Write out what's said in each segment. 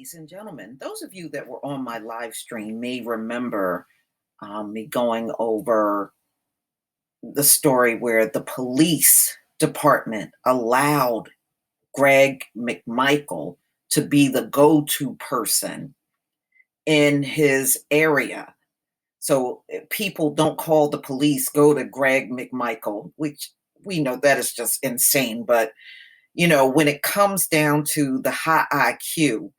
Ladies and gentlemen, those of you that were on my live stream may remember me going over the story where the police department allowed Greg McMichael to be the go to person in his area. So people don't call the police, go to Greg McMichael, which we know that is just insane. But, when it comes down to the high IQ,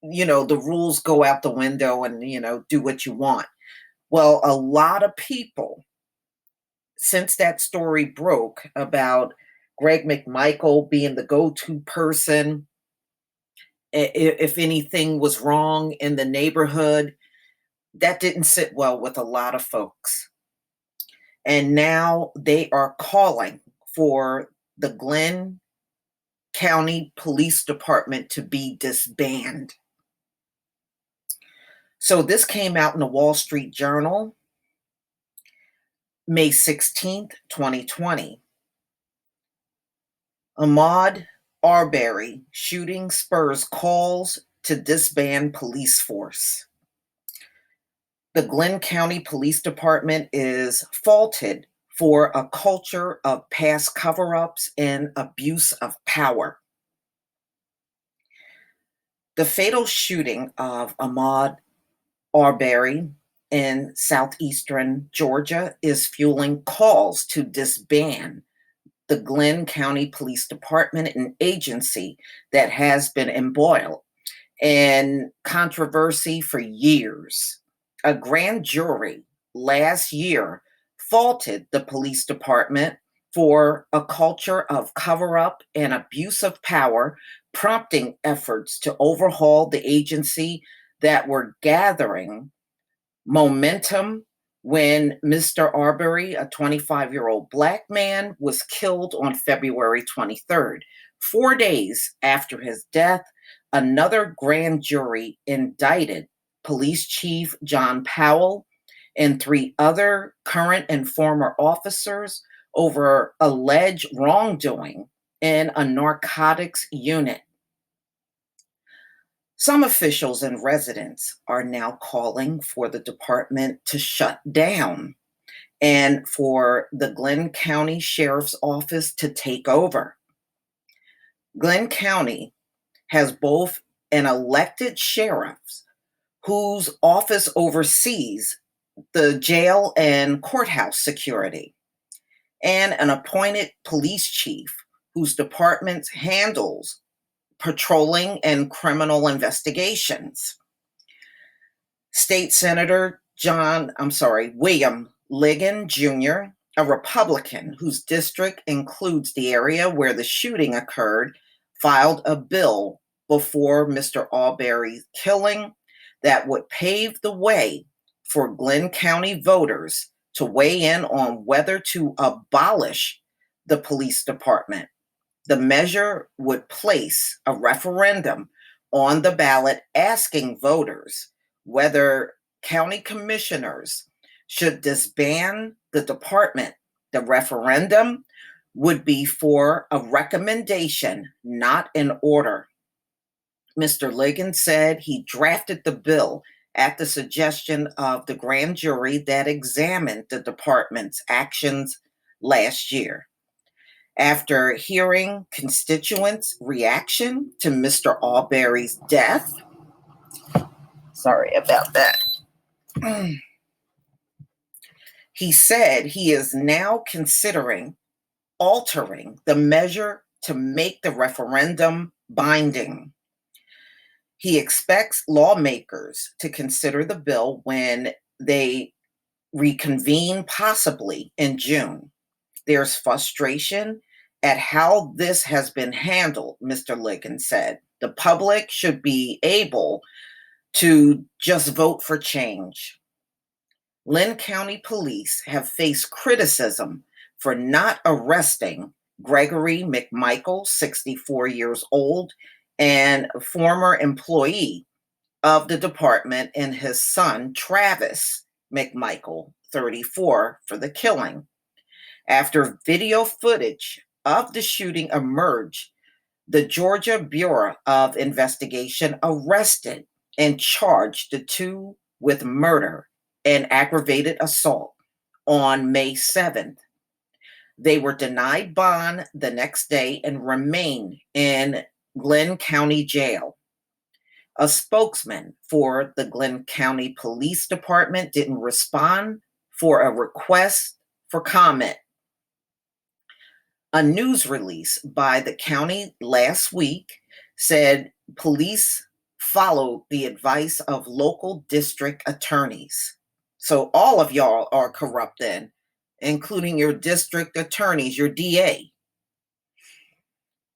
the rules go out the window and, do what you want. Well, a lot of people, since that story broke about Greg McMichael being the go to person, if anything was wrong in the neighborhood, that didn't sit well with a lot of folks. And now they are calling for the Glynn County Police Department to be disbanded. So this came out in the Wall Street Journal, May 16th, 2020. Ahmaud Arbery shooting spurs calls to disband police force. The Glynn County Police Department is faulted for a culture of past cover-ups and abuse of power. The fatal shooting of Ahmaud Arbery in southeastern Georgia is fueling calls to disband the Glynn County Police Department, an agency that has been embroiled in controversy for years. A grand jury last year faulted the police department for a culture of cover-up and abuse of power, prompting efforts to overhaul the agency that were gathering momentum when Mr. Arbery, a 25-year-old Black man, was killed on February 23rd. 4 days after his death, another grand jury indicted Police Chief John Powell and 3 other current and former officers over alleged wrongdoing in a narcotics unit. Some officials and residents are now calling for the department to shut down and for the Glynn County Sheriff's Office to take over. Glynn County has both an elected sheriff whose office oversees the jail and courthouse security, and an appointed police chief whose department handles patrolling and criminal investigations. State Senator William Ligon Jr., a Republican whose district includes the area where the shooting occurred, filed a bill before Mr. Arbery's killing that would pave the way for Glynn County voters to weigh in on whether to abolish the police department. The measure would place a referendum on the ballot asking voters whether county commissioners should disband the department. The referendum would be for a recommendation, not an order. Mr. Ligon said he drafted the bill at the suggestion of the grand jury that examined the department's actions last year. After hearing constituents' reaction to Mr. Arbery's death, sorry about that, he said he is now considering altering the measure to make the referendum binding. He expects lawmakers to consider the bill when they reconvene, possibly in June. There's frustration at how this has been handled, Mr. Ligon said. The public should be able to just vote for change. Lynn County Police have faced criticism for not arresting Gregory McMichael, 64 years old, and a former employee of the department, and his son, Travis McMichael, 34, for the killing. After video footage of the shooting emerged, The Georgia Bureau of Investigation arrested and charged the two with murder and aggravated assault on May 7th. They were denied bond the next day and remain in Glynn County Jail. A spokesman for the Glynn County Police Department didn't respond for a request for comment. A news release by the county last week said police followed the advice of local district attorneys. So all of y'all are corrupt then, including your district attorneys, your DA.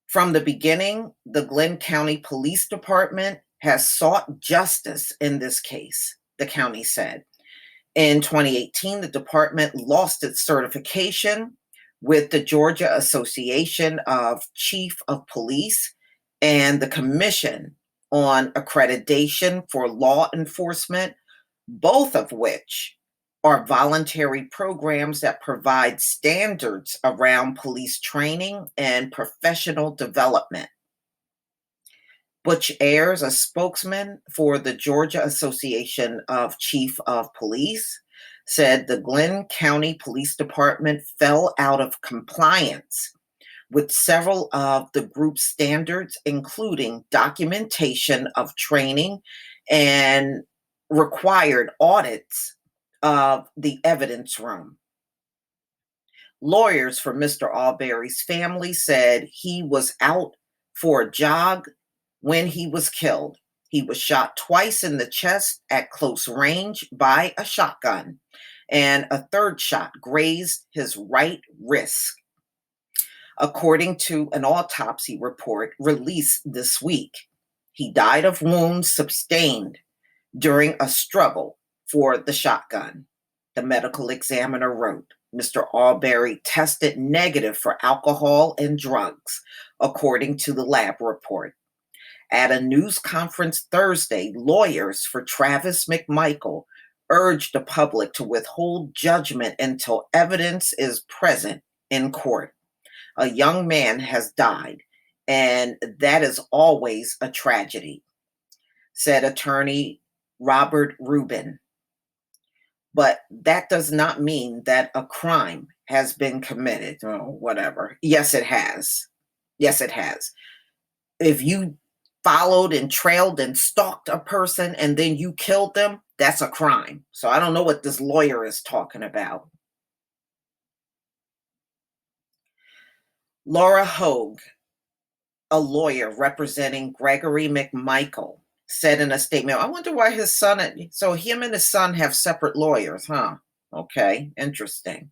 From the beginning, the Glynn County Police Department has sought justice in this case, the county said. In 2018, the department lost its certification with the Georgia Association of Chief of Police and the Commission on Accreditation for Law Enforcement, both of which are voluntary programs that provide standards around police training and professional development. Butch Ayers, a spokesman for the Georgia Association of Chief of Police, said the Glynn County Police Department fell out of compliance with several of the group's standards, including documentation of training and required audits of the evidence room. Lawyers for Mr. Arbery's family said he was out for a jog when he was killed. He was shot twice in the chest at close range by a shotgun, and a third shot grazed his right wrist, according to an autopsy report released this week. He died of wounds sustained during a struggle for the shotgun, the medical examiner wrote. Mr. Arbery tested negative for alcohol and drugs, according to the lab report. At a news conference Thursday, lawyers for Travis McMichael urged the public to withhold judgment until evidence is present in court. A young man has died, and that is always a tragedy, said attorney Robert Rubin. But that does not mean that a crime has been committed or whatever. Yes, it has. Yes, it has. If you followed and trailed and stalked a person and then you killed them, that's a crime. So I don't know what this lawyer is talking about. Laura Hogue, a lawyer representing Gregory McMichael, said in a statement, I wonder why his son, so him and his son have separate lawyers, huh? Okay, interesting.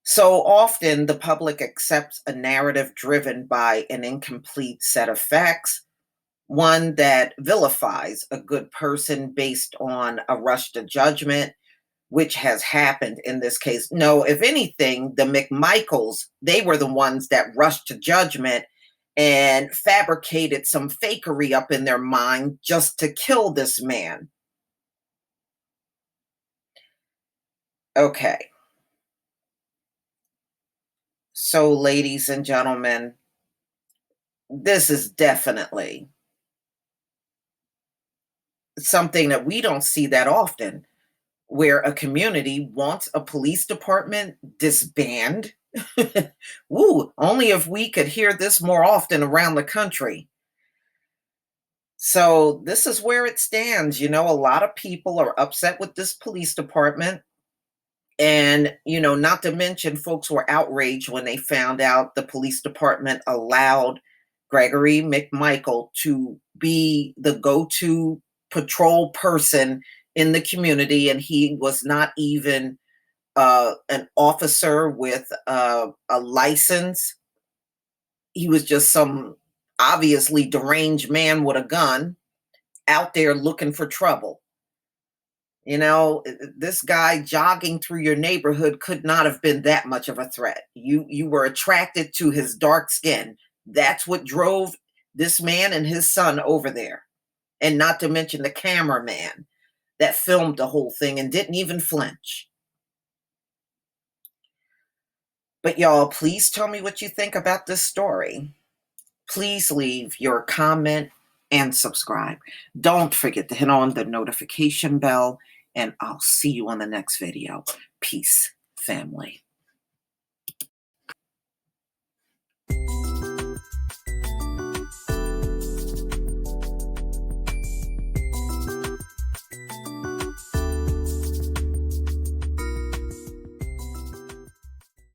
So often the public accepts a narrative driven by an incomplete set of facts, one that vilifies a good person based on a rush to judgment, which has happened in this case. No, if anything, the McMichaels, they were the ones that rushed to judgment and fabricated some fakery up in their mind just to kill this man. Okay. So, ladies and gentlemen, this is definitely something that we don't see that often, where a community wants a police department disband. Woo, only if we could hear this more often around the country. So this is where it stands. You know, a lot of people are upset with this police department. And, you know, not to mention folks were outraged when they found out the police department allowed Gregory McMichael to be the go-to patrol person in the community. And he was not even an officer with a license. He was just some obviously deranged man with a gun out there looking for trouble. You know, this guy jogging through your neighborhood could not have been that much of a threat. You were attracted to his dark skin. That's what drove this man and his son over there. And not to mention the cameraman that filmed the whole thing and didn't even flinch. But y'all, please tell me what you think about this story. Please leave your comment and subscribe. Don't forget to hit on the notification bell, and I'll see you on the next video. Peace, family.